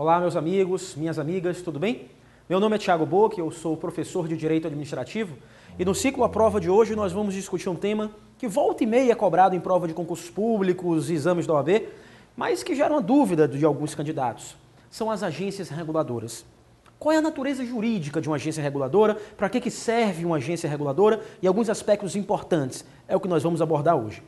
Olá, meus amigos, minhas amigas, tudo bem? Meu nome é Thiago Bock, eu sou professor de Direito Administrativo e no ciclo A Prova de hoje nós vamos discutir um tema que volta e meia é cobrado em prova de concursos públicos e exames da OAB, mas que gera uma dúvida de alguns candidatos. São as agências reguladoras. Qual é a natureza jurídica de uma agência reguladora? Para que serve uma agência reguladora? E alguns aspectos importantes é o que nós vamos abordar hoje.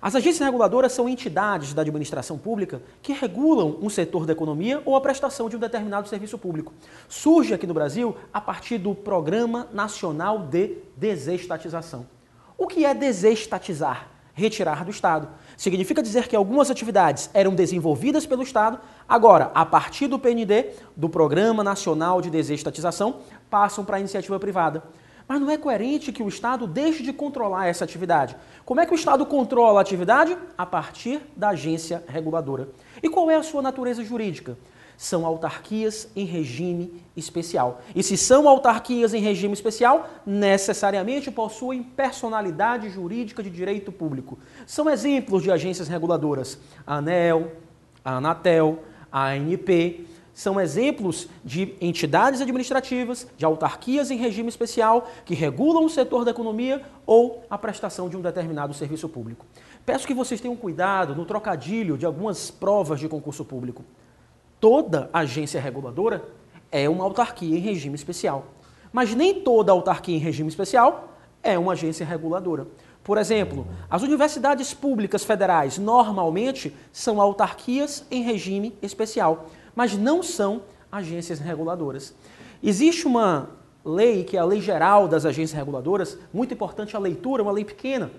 As agências reguladoras são entidades da administração pública que regulam um setor da economia ou a prestação de um determinado serviço público. Surge aqui no Brasil a partir do Programa Nacional de Desestatização. O que é desestatizar? Retirar do Estado. Significa dizer que algumas atividades eram desenvolvidas pelo Estado, agora, a partir do PND, do Programa Nacional de Desestatização, passam para a iniciativa privada. Mas não é coerente que o Estado deixe de controlar essa atividade. Como é que o Estado controla a atividade? A partir da agência reguladora. E qual é a sua natureza jurídica? São autarquias em regime especial. E se são autarquias em regime especial, necessariamente possuem personalidade jurídica de direito público. São exemplos de agências reguladoras: a ANEEL, a Anatel, a ANP. São exemplos de entidades administrativas, de autarquias em regime especial, que regulam o setor da economia ou a prestação de um determinado serviço público. Peço que vocês tenham cuidado no trocadilho de algumas provas de concurso público. Toda agência reguladora é uma autarquia em regime especial, mas nem toda autarquia em regime especial é uma agência reguladora. Por exemplo, as universidades públicas federais normalmente são autarquias em regime especial, mas não são agências reguladoras. Existe uma lei, que é a Lei Geral das Agências Reguladoras, muito importante a leitura, uma lei pequena,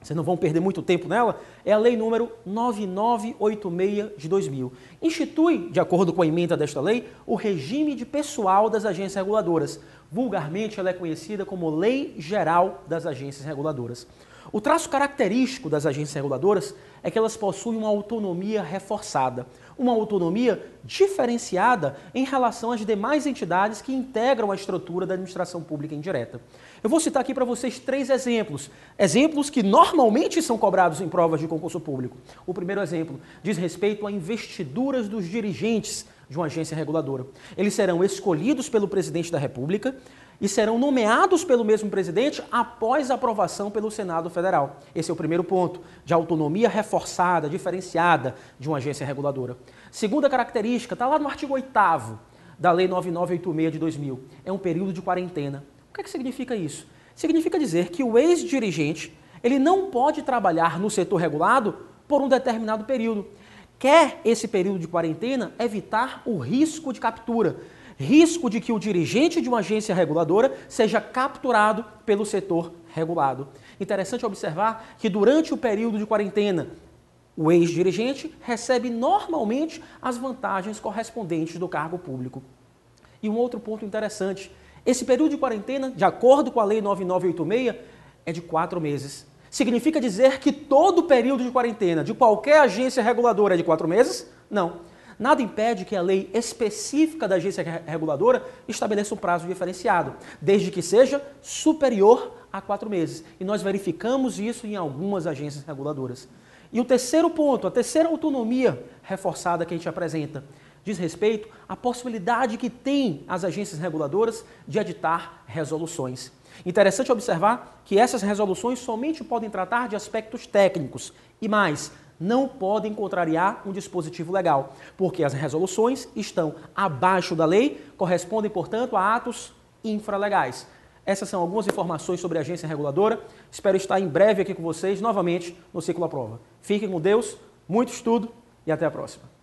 vocês não vão perder muito tempo nela, é a Lei número 9986 de 2000. Institui, de acordo com a emenda desta lei, o regime de pessoal das agências reguladoras. Vulgarmente, ela é conhecida como Lei Geral das Agências Reguladoras. O traço característico das agências reguladoras é que elas possuem uma autonomia reforçada, uma autonomia diferenciada em relação às demais entidades que integram a estrutura da administração pública indireta. Eu vou citar aqui para vocês 3 exemplos, exemplos que normalmente são cobrados em provas de concurso público. O primeiro exemplo diz respeito a investiduras dos dirigentes de uma agência reguladora. Eles serão escolhidos pelo presidente da República e serão nomeados pelo mesmo presidente após a aprovação pelo Senado Federal. Esse é o primeiro ponto, de autonomia reforçada, diferenciada de uma agência reguladora. Segunda característica, está lá no artigo 8º da Lei 9986 de 2000, é um período de quarentena. O que significa isso? Significa dizer que o ex-dirigente ele não pode trabalhar no setor regulado por um determinado período. Quer esse período de quarentena evitar o risco de captura, risco de que o dirigente de uma agência reguladora seja capturado pelo setor regulado. Interessante observar que durante o período de quarentena, o ex-dirigente recebe normalmente as vantagens correspondentes do cargo público. E um outro ponto interessante, esse período de quarentena, de acordo com a Lei 9986, é de 4 meses. Significa dizer que todo o período de quarentena de qualquer agência reguladora é de 4 meses? Não. Nada impede que a lei específica da agência reguladora estabeleça um prazo diferenciado, desde que seja superior a 4 meses. E nós verificamos isso em algumas agências reguladoras. E o terceiro ponto, a terceira autonomia reforçada que a gente apresenta, diz respeito à possibilidade que tem as agências reguladoras de editar resoluções. Interessante observar que essas resoluções somente podem tratar de aspectos técnicos e mais, não podem contrariar um dispositivo legal, porque as resoluções estão abaixo da lei, correspondem, portanto, a atos infralegais. Essas são algumas informações sobre a agência reguladora. Espero estar em breve aqui com vocês, novamente, no Ciclo A Prova. Fiquem com Deus, muito estudo e até a próxima.